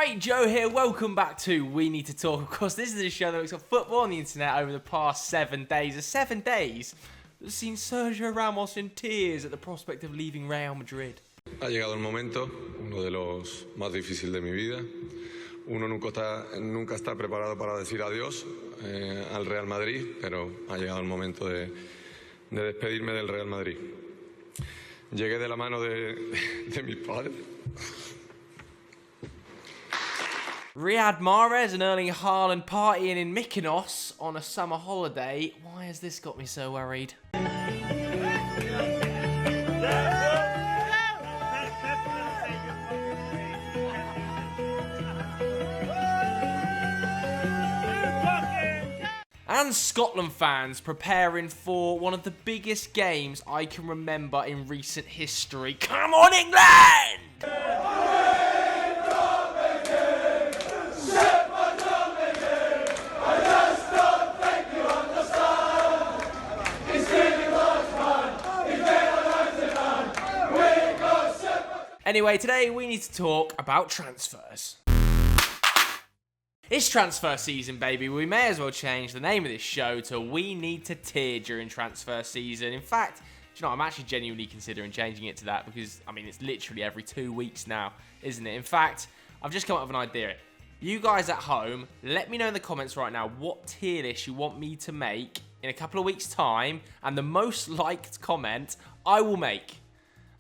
Great, Joe here. Welcome back to We Need to Talk. Of course, this is a show that looks at football on the internet over the past 7 days. The 7 days that have seen Sergio Ramos in tears at the prospect of leaving Real Madrid. Ha llegado el momento, uno de los más difíciles de mi vida. Uno nunca está preparado para decir adiós al Real Madrid, pero ha llegado el momento de despedirme del Real Madrid. Llegué de la mano de mis padres. Riyad Mahrez and Erling Haaland partying in Mykonos on a summer holiday. Why has this got me so worried? And Scotland fans preparing for one of the biggest games I can remember in recent history. Come on, England! Anyway, today we need to talk about transfers. It's transfer season, baby. We may as well change the name of this show to We Need to Tear during transfer season. In fact, do you know, I'm actually genuinely considering changing it to that because, I mean, it's literally every 2 weeks now, isn't it? In fact, I've just come up with an idea. You guys at home, let me know in the comments right now what tier list you want me to make in a couple of weeks' time, and the most liked comment I will make.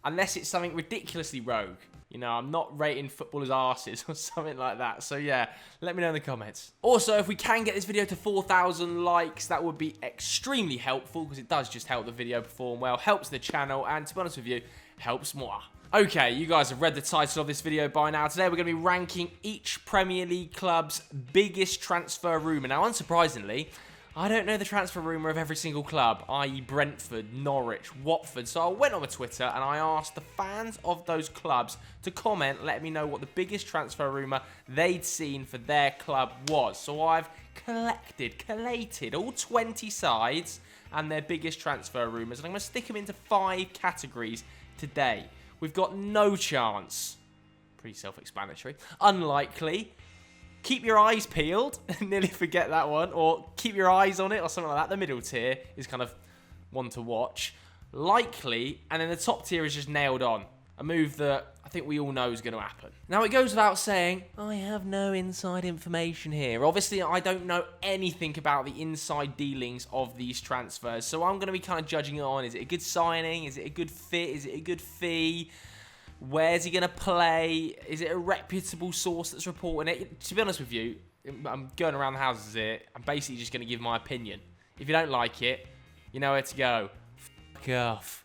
Unless it's something ridiculously rogue. You know, I'm not rating footballers' arses or something like that. So yeah, let me know in the comments. Also, if we can get this video to 4,000 likes, that would be extremely helpful because it does just help the video perform well, helps the channel, and to be honest with you, helps moi. Okay, you guys have read the title of this video by now. Today we're going to be ranking each Premier League club's biggest transfer rumour. Now, unsurprisingly, I don't know the transfer rumour of every single club, i.e. Brentford, Norwich, Watford. So I went on my Twitter and I asked the fans of those clubs to comment, let me know what the biggest transfer rumour they'd seen for their club was. So I've collated all 20 sides and their biggest transfer rumours, and I'm going to stick them into 5 categories today. We've got no chance, pretty self-explanatory, unlikely, keep your eyes peeled, nearly forget that one, or keep your eyes on it, or something like that. The middle tier is kind of one to watch. Likely, and then the top tier is just nailed on. A move that I think we all know is going to happen. Now, it goes without saying, I have no inside information here. Obviously, I don't know anything about the inside dealings of these transfers, so I'm going to be kind of judging it on, is it a good signing? Is it a good fit? Is it a good fee? Where's he going to play? Is it a reputable source that's reporting it? To be honest with you, I'm going around the houses here. I'm basically just going to give my opinion. If you don't like it, you know where to go. Fuck off.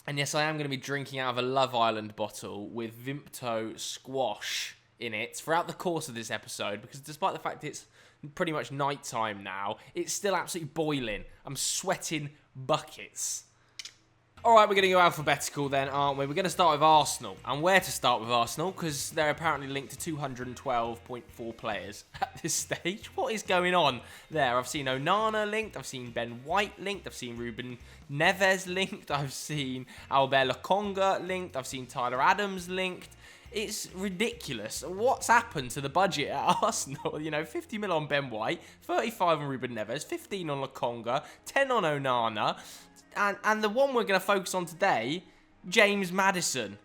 And yes, I am going to be drinking out of a Love Island bottle with Vimto squash in it throughout the course of this episode, because despite the fact it's pretty much night time now, it's still absolutely boiling. I'm sweating buckets. Alright, we're going to go alphabetical then, aren't we? We're going to start with Arsenal. And where to start with Arsenal? Because they're apparently linked to 212.4 players at this stage. What is going on there? I've seen Onana linked, I've seen Ben White linked, I've seen Ruben Neves linked, I've seen Albert Lokonga linked, I've seen Tyler Adams linked. It's ridiculous. What's happened to the budget at Arsenal? You know, 50 mil on Ben White, 35 on Ruben Neves, 15 on Lokonga, 10 on Onana. And the one we're going to focus on today, James Maddison,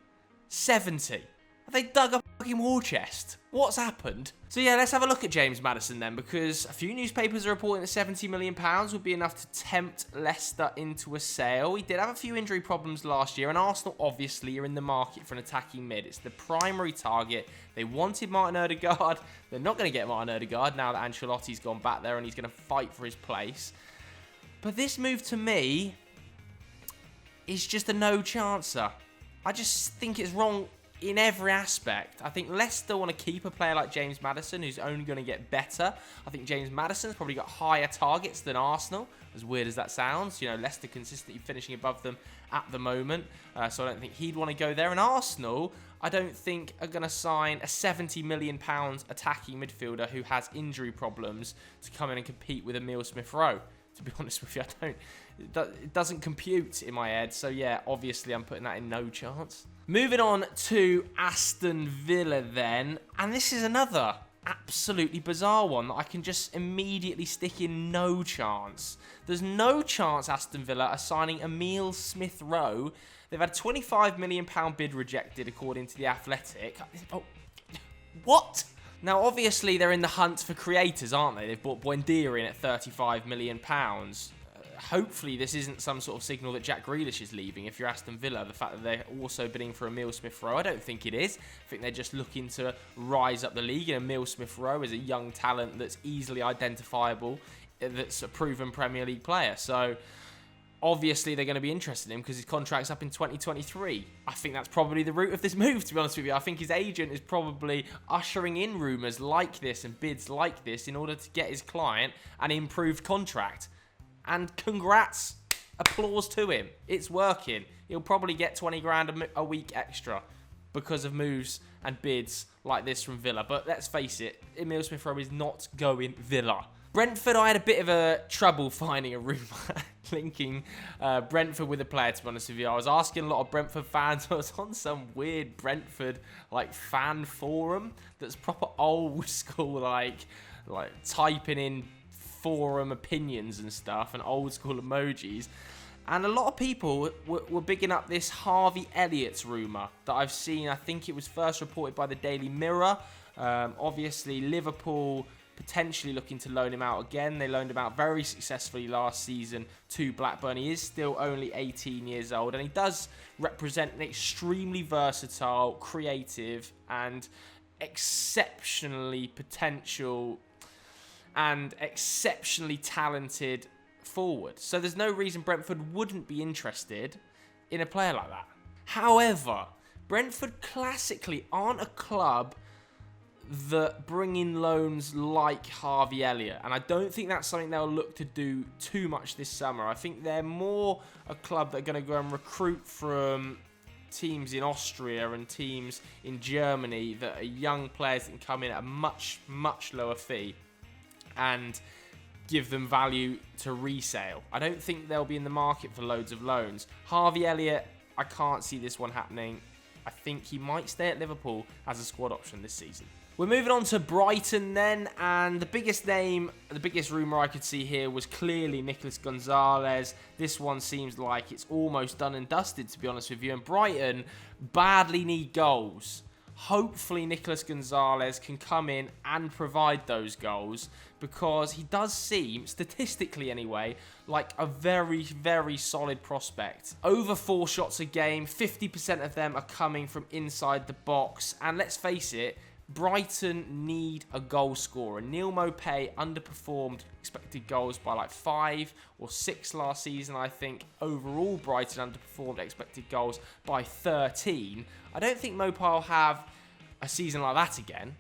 70. Have they dug a fucking war chest? What's happened? So yeah, let's have a look at James Maddison then, because a few newspapers are reporting that £70 million would be enough to tempt Leicester into a sale. He did have a few injury problems last year, and Arsenal obviously are in the market for an attacking mid. It's the primary target. They wanted Martin Odegaard. They're not going to get Martin Odegaard now that Ancelotti's gone back there and he's going to fight for his place. But this move to me is just a no-chancer. I just think it's wrong in every aspect. I think Leicester want to keep a player like James Maddison, who's only going to get better. I think James Maddison's probably got higher targets than Arsenal, as weird as that sounds. You know, Leicester consistently finishing above them at the moment, so I don't think he'd want to go there. And Arsenal, I don't think are going to sign a £70 million attacking midfielder who has injury problems to come in and compete with Emile Smith Rowe. to be honest with you. It doesn't compute in my head. So yeah, obviously I'm putting that in no chance. Moving on to Aston Villa then. And this is another absolutely bizarre one that I can just immediately stick in no chance. There's no chance Aston Villa are signing Emile Smith Rowe. They've had a £25 million bid rejected according to The Athletic. Oh, what? Now, obviously, they're in the hunt for creators, aren't they? They've bought Buendia in at £35 million. Hopefully, this isn't some sort of signal that Jack Grealish is leaving if you're Aston Villa. The fact that they're also bidding for Emile Smith Rowe, I don't think it is. I think they're just looking to rise up the league. And Emile Smith Rowe is a young talent that's easily identifiable, that's a proven Premier League player. So, obviously, they're going to be interested in him because his contract's up in 2023. I think that's probably the root of this move, to be honest with you. I think his agent is probably ushering in rumours like this and bids like this in order to get his client an improved contract. And congrats, applause to him. It's working. He'll probably get 20 grand a week extra because of moves and bids like this from Villa. But let's face it, Emile Smith Rowe is not going Villa. Brentford, I had a bit of a trouble finding a rumour linking Brentford with a player, to be honest with you. I was asking a lot of Brentford fans. I was on some weird Brentford fan forum that's proper old school, like typing in forum opinions and stuff and old school emojis. And a lot of people were bigging up this Harvey Elliott's rumour that I've seen. I think it was first reported by the Daily Mirror. Obviously, Liverpool potentially looking to loan him out again. They loaned him out very successfully last season to Blackburn. He is still only 18 years old, and he does represent an extremely versatile, creative, and exceptionally potential and exceptionally talented forward. So there's no reason Brentford wouldn't be interested in a player like that. However, Brentford classically aren't a club that bring in loans like Harvey Elliott, and I don't think that's something they'll look to do too much this summer. I think they're more a club that are going to go and recruit from teams in Austria and teams in Germany that are young players that can come in at a much, much lower fee and give them value to resale. I don't think they'll be in the market for loads of loans. Harvey Elliott, I can't see this one happening. I think he might stay at Liverpool as a squad option this season. We're moving on to Brighton then, and the biggest rumour I could see here was clearly Nicolas Gonzalez. This one seems like it's almost done and dusted, to be honest with you, and Brighton badly need goals. Hopefully Nicolas Gonzalez can come in and provide those goals, because he does seem, statistically anyway, like a very, very solid prospect. Over 4 shots a game, 50% of them are coming from inside the box, and let's face it, Brighton need a goal scorer. Neil Maupay underperformed expected goals by like 5 or 6 last season, I think. Overall, Brighton underperformed expected goals by 13. I don't think Maupay will have a season like that again.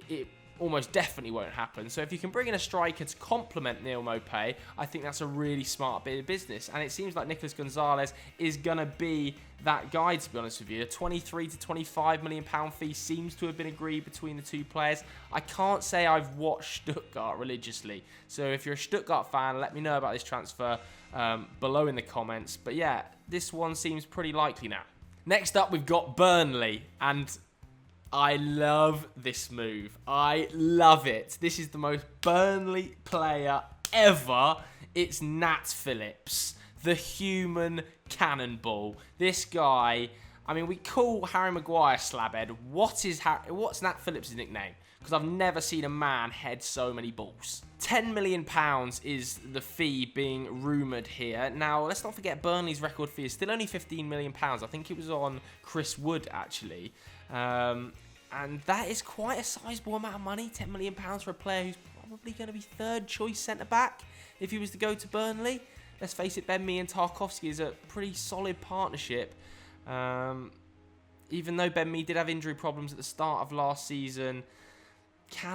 It almost definitely won't happen. So if you can bring in a striker to complement Neil Maupay, I think that's a really smart bit of business. And it seems like Nicolas Gonzalez is going to be that guy, to be honest with you. A £23 to £25 million fee seems to have been agreed between the two players. I can't say I've watched Stuttgart religiously. So if you're a Stuttgart fan, let me know about this transfer below in the comments. But yeah, this one seems pretty likely now. Next up, we've got Burnley, and I love this move. I love it. This is the most Burnley player ever. It's Nat Phillips, the human cannonball. This guy, I mean, we call Harry Maguire slabhead. What's Nat Phillips' nickname? Because I've never seen a man head so many balls. £10 million is the fee being rumoured here. Now, let's not forget Burnley's record fee is still only £15 million. I think it was on Chris Wood, actually. And that is quite a sizable amount of money, £10 million for a player who's probably going to be third choice centre-back if he was to go to Burnley. Let's face it, Ben Mee and Tarkowski is a pretty solid partnership. Even though Ben Mee did have injury problems at the start of last season, do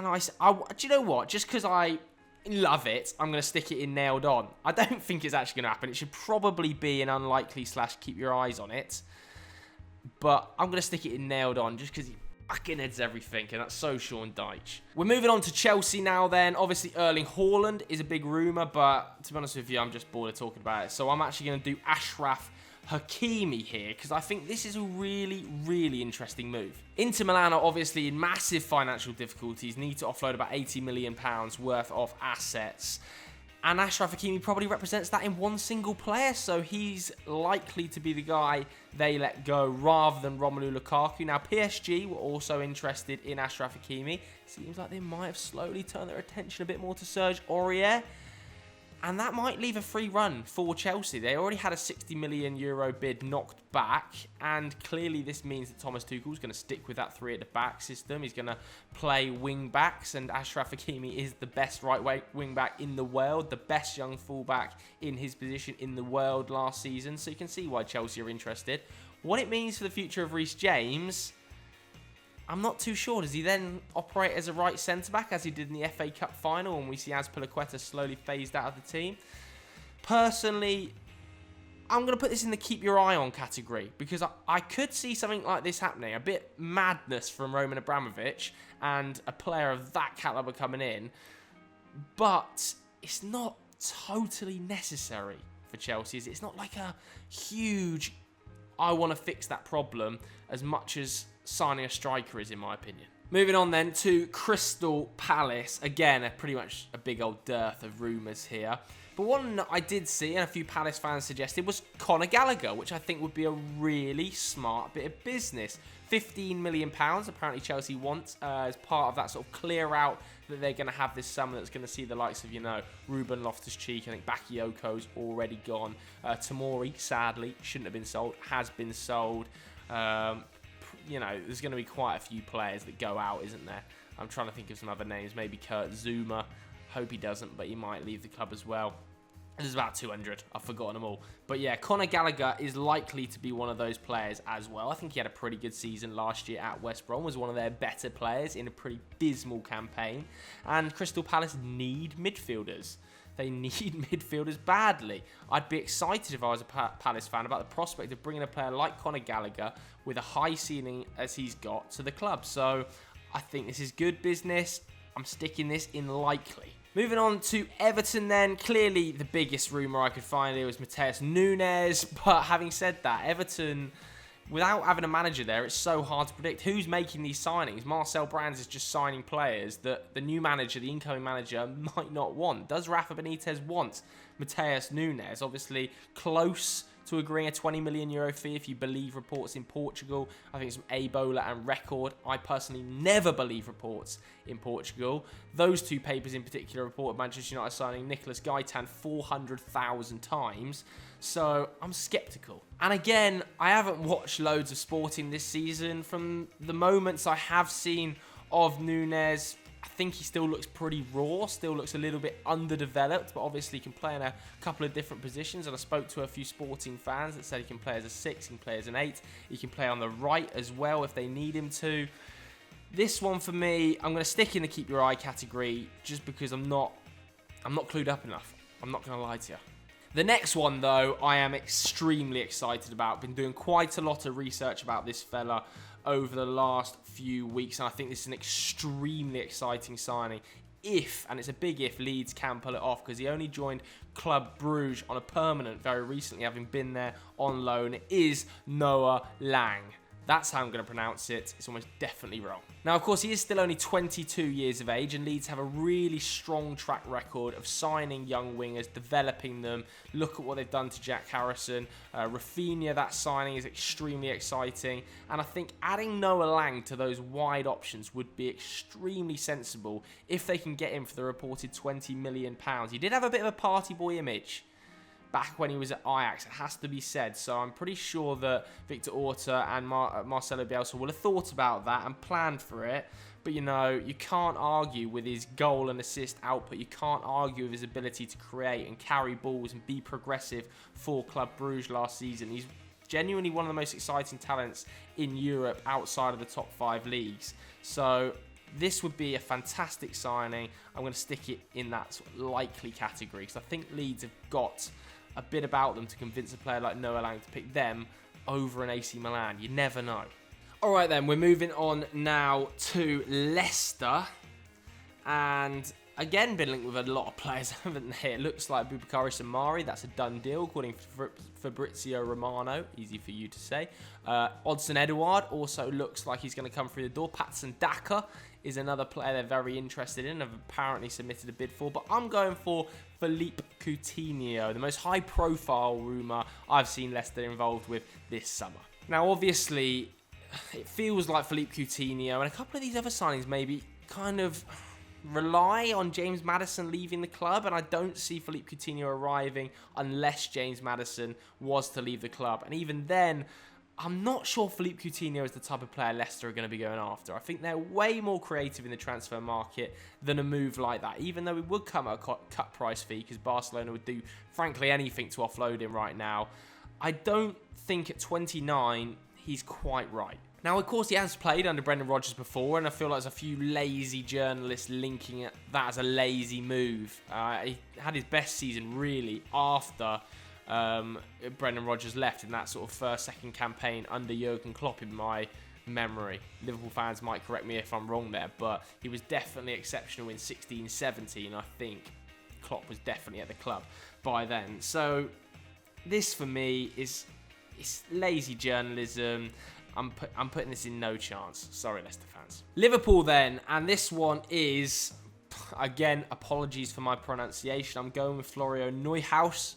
you know what? Just because I love it, I'm going to stick it in nailed on. I don't think it's actually going to happen. It should probably be an unlikely / keep your eyes on it. But I'm going to stick it in nailed on just because Buckethead's everything, and that's so Sean Dyche. We're moving on to Chelsea now then. Obviously, Erling Haaland is a big rumour, but to be honest with you, I'm just bored of talking about it. So I'm actually going to do Ashraf Hakimi here, because I think this is a really, really interesting move. Inter Milan are obviously in massive financial difficulties, need to offload about £80 million worth of assets. And Ashraf Hakimi probably represents that in one single player, so he's likely to be the guy they let go rather than Romelu Lukaku. Now, PSG were also interested in Ashraf Hakimi. Seems like they might have slowly turned their attention a bit more to Serge Aurier. And that might leave a free run for Chelsea. They already had a €60 million bid knocked back. And clearly this means that Thomas Tuchel's going to stick with that 3 at the back system. He's going to play wing backs. And Ashraf Hakimi is the best right wing back in the world. The best young fullback in his position in the world last season. So you can see why Chelsea are interested. What it means for the future of Reece James, I'm not too sure. Does he then operate as a right centre-back as he did in the FA Cup final when we see Azpilicueta slowly phased out of the team? Personally, I'm going to put this in the keep your eye on category because I could see something like this happening. A bit madness from Roman Abramovich and a player of that calibre coming in. But it's not totally necessary for Chelsea. It's not like a huge, I want to fix that problem as much as signing a striker is, in my opinion. Moving on then to Crystal Palace. Again, pretty much a big old dearth of rumours here. But one I did see, and a few Palace fans suggested, was Conor Gallagher, which I think would be a really smart bit of business. £15 million, apparently Chelsea wants, as part of that sort of clear out that they're going to have this summer that's going to see the likes of, Ruben Loftus-Cheek. I think Bakayoko's already gone. Tomori, sadly, shouldn't have been sold, has been sold. There's going to be quite a few players that go out, isn't there? I'm trying to think of some other names. Maybe Kurt Zouma. Hope he doesn't, but he might leave the club as well. There's about 200. I've forgotten them all. But yeah, Conor Gallagher is likely to be one of those players as well. I think he had a pretty good season last year at West Brom. Was one of their better players in a pretty dismal campaign. And Crystal Palace need midfielders. They need midfielders badly. I'd be excited if I was a Palace fan about the prospect of bringing a player like Conor Gallagher with a high ceiling as he's got to the club. So I think this is good business. I'm sticking this in likely. Moving on to Everton then. Clearly the biggest rumour I could find here was Matheus Nunes. But having said that, Everton, without having a manager there, it's so hard to predict who's making these signings. Marcel Brands is just signing players that the new manager, the incoming manager, might not want. Does Rafa Benitez want Matheus Nunes? Obviously close to agreeing a €20 million fee if you believe reports in Portugal. I think it's from Ebola and Record. I personally never believe reports in Portugal. Those two papers in particular reported Manchester United signing Nicolas Gaitan 400,000 times. So I'm sceptical. And again, I haven't watched loads of Sporting this season. From the moments I have seen of Nunes, I think he still looks pretty raw, still looks a little bit underdeveloped, but obviously he can play in a couple of different positions. And I spoke to a few Sporting fans that said he can play as a 6, he can play as an 8, he can play on the right as well if they need him to. This one for me, I'm going to stick in the keep your eye category just because I'm not clued up enough. I'm not going to lie to you. The next one, though, I am extremely excited about. Been doing quite a lot of research about this fella over the last few weeks, and I think this is an extremely exciting signing. If, and it's a big if, Leeds can pull it off, because he only joined Club Bruges on a permanent very recently, having been there on loan. It is Noah Lang. That's how I'm going to pronounce it. It's almost definitely wrong. Now, of course, he is still only 22 years of age, and Leeds have a really strong track record of signing young wingers, developing them. Look at what they've done to Jack Harrison. Rafinha, that signing is extremely exciting. And I think adding Noah Lang to those wide options would be extremely sensible if they can get him for the reported £20 million. He did have a bit of a party boy image back when he was at Ajax, it has to be said. So I'm pretty sure that Victor Orta and Marcelo Bielsa will have thought about that and planned for it. But, you can't argue with his goal and assist output. You can't argue with his ability to create and carry balls and be progressive for Club Bruges last season. He's genuinely one of the most exciting talents in Europe outside of the top 5 leagues. So this would be a fantastic signing. I'm going to stick it in that sort of likely category because I think Leeds have got a bit about them to convince a player like Noah Lang to pick them over an AC Milan. You never know. All right, then, we're moving on now to Leicester. And again, been linked with a lot of players, haven't they? It looks like Boubakary Samari, that's a done deal, according to Fabrizio Romano. Easy for you to say. Odsonne Edouard also looks like he's going to come through the door. Patson Daka is another player they're very interested in, have apparently submitted a bid for. But I'm going for Philippe Coutinho, the most high-profile rumour I've seen Leicester involved with this summer. Now, obviously, it feels like Philippe Coutinho and a couple of these other signings maybe kind of rely on James Maddison leaving the club, and I don't see Philippe Coutinho arriving unless James Maddison was to leave the club. And even then, I'm not sure Philippe Coutinho is the type of player Leicester are going to be going after. I think they're way more creative in the transfer market than a move like that, even though it would come at a cut price fee, because Barcelona would do, frankly, anything to offload him right now. I don't think at 29 he's quite right. Now, of course, he has played under Brendan Rodgers before, and I feel like there's a few lazy journalists linking that as a lazy move. He had his best season, really, after Brendan Rodgers left in that sort of second campaign under Jurgen Klopp, in my memory. Liverpool fans might correct me if I'm wrong there, but he was definitely exceptional in 16-17. I think Klopp was definitely at the club by then. So this, for me, is lazy journalism. I'm putting this in no chance. Sorry, Leicester fans. Liverpool then, and this one is, again, apologies for my pronunciation. I'm going with Florio Neuhaus.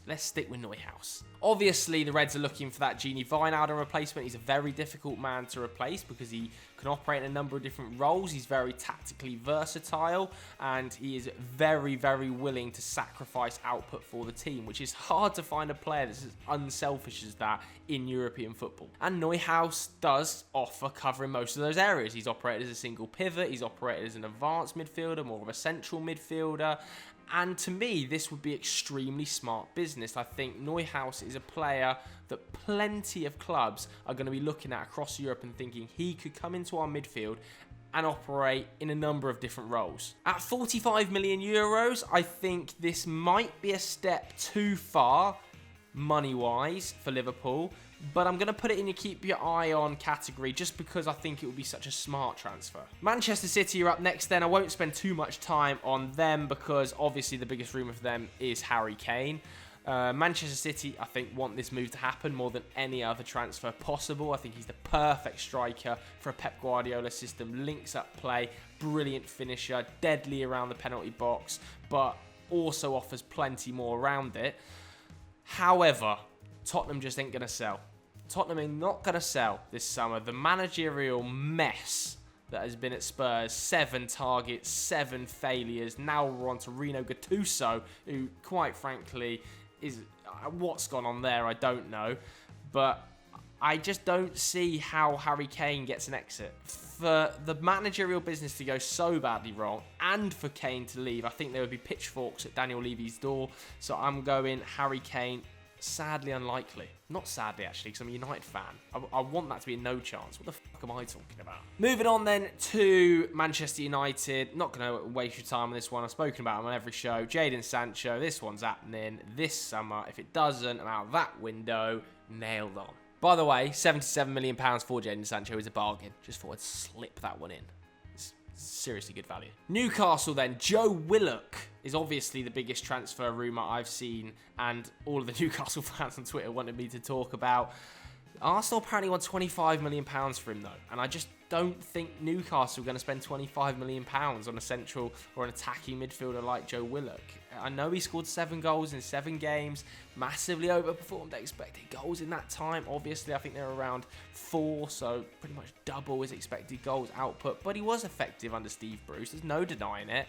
Let's stick with Neuhaus. Obviously, the Reds are looking for that Gini Wijnaldum replacement. He's a very difficult man to replace because he can operate in a number of different roles. He's very tactically versatile, and he is very, very willing to sacrifice output for the team, which is hard to find a player that's as unselfish as that in European football. And Neuhaus does offer cover in most of those areas. He's operated as a single pivot. He's operated as an advanced midfielder, more of a central midfielder. And to me, this would be extremely smart business. I think Neuhaus is a player that plenty of clubs are going to be looking at across Europe and thinking he could come into our midfield and operate in a number of different roles. At 45 million euros, I think this might be a step too far, money-wise, for Liverpool. But I'm going to put it in your keep your eye on category just because I think it would be such a smart transfer. Manchester City are up next then. I won't spend too much time on them because obviously the biggest rumour for them is Harry Kane. Manchester City, I think, want this move to happen more than any other transfer possible. I think he's the perfect striker for a Pep Guardiola system. Links up play, brilliant finisher, deadly around the penalty box, but also offers plenty more around it. However, Tottenham just ain't going to sell. Tottenham are not going to sell this summer. The managerial mess that has been at Spurs, 7 targets, 7 failures. Now we're on to Rino Gattuso, who, quite frankly, is what's gone on there, I don't know. But I just don't see how Harry Kane gets an exit. For the managerial business to go so badly wrong and for Kane to leave, I think there would be pitchforks at Daniel Levy's door. So I'm going Harry Kane. Sadly unlikely. Not sadly, actually, because I'm a United fan. I want that to be a no chance. What the fuck am I talking about? Moving on then to Manchester United. Not going to waste your time on this one. I've spoken about him on every show. Jadon Sancho. This one's happening this summer. If it doesn't, I'm out that window. Nailed on. By the way, £77 million for Jadon Sancho is a bargain. Just thought I'd slip that one in. Seriously good value. Newcastle then. Joe Willock is obviously the biggest transfer rumour I've seen, and all of the Newcastle fans on Twitter wanted me to talk about. Arsenal apparently want £25 million for him though, and I just don't think Newcastle are going to spend £25 million on a central or an attacking midfielder like Joe Willock. I know he scored 7 goals in 7 games, massively overperformed expected goals in that time. Obviously, I think they're around 4, so pretty much double his expected goals output, but he was effective under Steve Bruce. There's no denying it.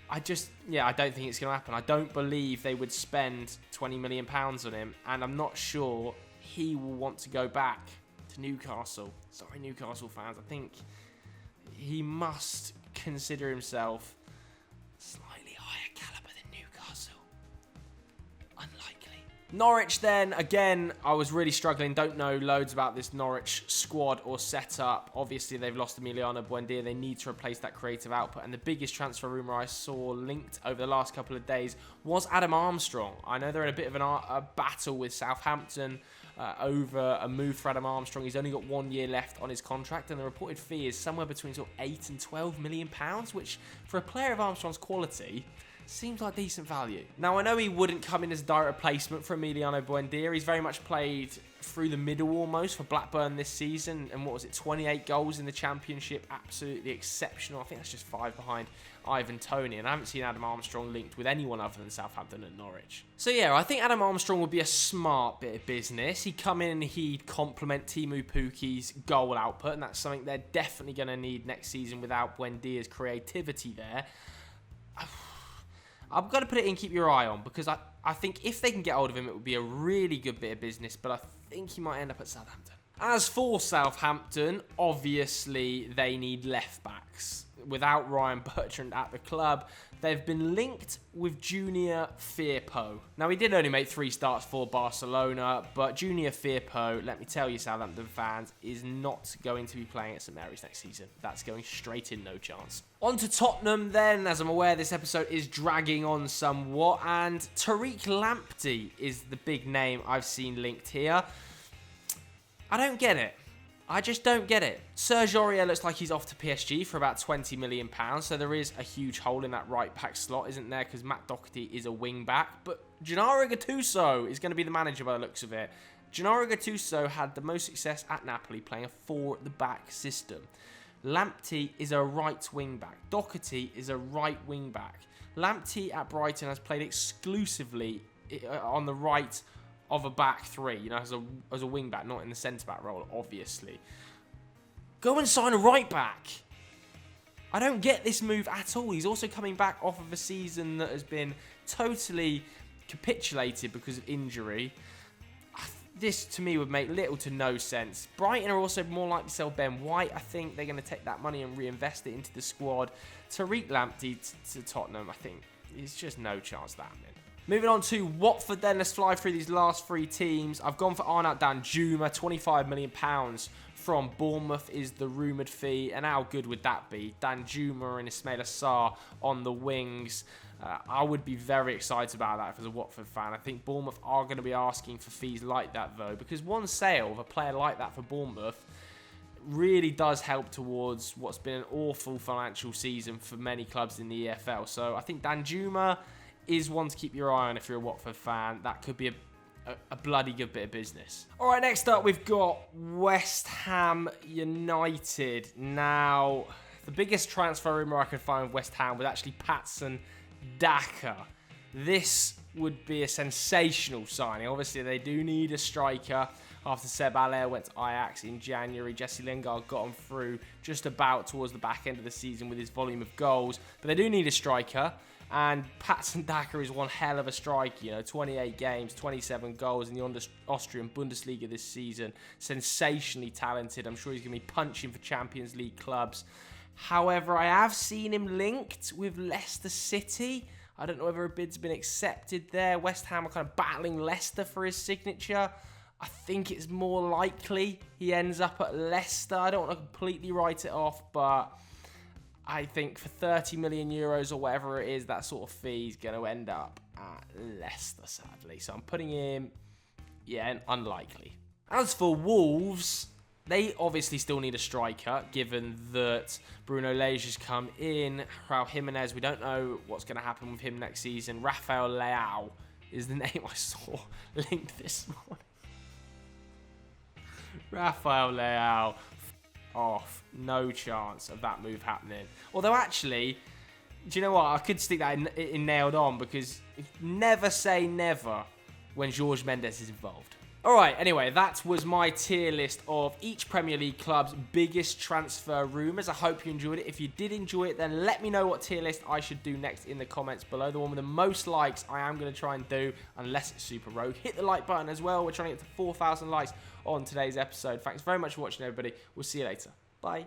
I don't think it's going to happen. I don't believe they would spend £20 million on him, and I'm not sure he will want to go back to Newcastle. Sorry, Newcastle fans. I think he must consider himself slightly higher caliber than Newcastle. Unlikely. Norwich then, again, I was really struggling. Don't know loads about this Norwich squad or setup. Obviously, they've lost Emiliano Buendia. They need to replace that creative output. And the biggest transfer rumour I saw linked over the last couple of days was Adam Armstrong. I know they're in a bit of a battle with Southampton over a move for Adam Armstrong. He's only got 1 year left on his contract, and the reported fee is somewhere between sort of £8 and £12 million, which for a player of Armstrong's quality seems like decent value. Now, I know he wouldn't come in as a direct replacement for Emiliano Buendia. He's very much played through the middle almost for Blackburn this season. And what was it, 28 goals in the Championship? Absolutely exceptional. I think that's just 5 behind Ivan Toney. And I haven't seen Adam Armstrong linked with anyone other than Southampton and Norwich. So yeah, I think Adam Armstrong would be a smart bit of business. He'd come in and he'd complement Teemu Pukki's goal output. And that's something they're definitely going to need next season without Buendia's creativity there. I'm going to put it in, keep your eye on, because I think if they can get hold of him, it would be a really good bit of business, but I think he might end up at Southampton. As for Southampton, obviously they need left-backs. Without Ryan Bertrand at the club, they've been linked with Junior Firpo. Now, he did only make 3 starts for Barcelona, but Junior Firpo, let me tell you, Southampton fans, is not going to be playing at St Mary's next season. That's going straight in, no chance. On to Tottenham then. As I'm aware, this episode is dragging on somewhat, and Tariq Lamptey is the big name I've seen linked here. I don't get it. I just don't get it. Serge Aurier looks like he's off to PSG for about £20 million, so there is a huge hole in that right-back slot, isn't there? Because Matt Doherty is a wing-back, but Gennaro Gattuso is going to be the manager by the looks of it. Gennaro Gattuso had the most success at Napoli playing a 4-at-the-back system. Lamptey is a right wing-back. Doherty is a right wing-back. Lamptey at Brighton has played exclusively on the right of a back 3, you know, as a wing back, not in the centre back role, obviously. Go and sign a right back. I don't get this move at all. He's also coming back off of a season that has been totally capitulated because of injury. This, to me, would make little to no sense. Brighton are also more likely to sell Ben White. I think they're going to take that money and reinvest it into the squad. Tariq Lamptey to Tottenham, I think, there's just no chance that, man. Moving on to Watford then, let's fly through these last 3 teams. I've gone for Arnaut Danjuma, £25 million from Bournemouth is the rumoured fee. And how good would that be? Danjuma and Ismail Assar on the wings. I would be very excited about that as a Watford fan. I think Bournemouth are going to be asking for fees like that though, because one sale of a player like that for Bournemouth really does help towards what's been an awful financial season for many clubs in the EFL. So I think Danjuma is one to keep your eye on if you're a Watford fan. That could be a bloody good bit of business. All right, next up we've got West Ham United. Now, the biggest transfer rumour I could find with West Ham was actually Patson Daka. This would be a sensational signing. Obviously, they do need a striker. After Seb Allaire went to Ajax in January, Jesse Lingard got him through just about towards the back end of the season with his volume of goals. But they do need a striker. And Patson Daka is one hell of a striker, you know, 28 games, 27 goals in the Austrian Bundesliga this season. Sensationally talented. I'm sure he's going to be punching for Champions League clubs. However, I have seen him linked with Leicester City. I don't know whether a bid's been accepted there. West Ham are kind of battling Leicester for his signature. I think it's more likely he ends up at Leicester. I don't want to completely write it off, but I think for 30 million euros or whatever it is, that sort of fee is going to end up at Leicester, sadly. So I'm putting him, unlikely. As for Wolves, they obviously still need a striker, given that Bruno Lage has come in. Raul Jimenez, we don't know what's going to happen with him next season. Rafael Leao is the name I saw linked this morning. Rafael Leao. Off. No chance of that move happening. Although actually, do you know what? I could stick that in nailed on, because never say never when Jorge Mendes is involved. Alright, anyway, that was my tier list of each Premier League club's biggest transfer rumours. I hope you enjoyed it. If you did enjoy it, then let me know what tier list I should do next in the comments below. The one with the most likes I am going to try and do, unless it's super rogue. Hit the like button as well. We're trying to get to 4,000 likes on today's episode. Thanks very much for watching, everybody. We'll see you later. Bye.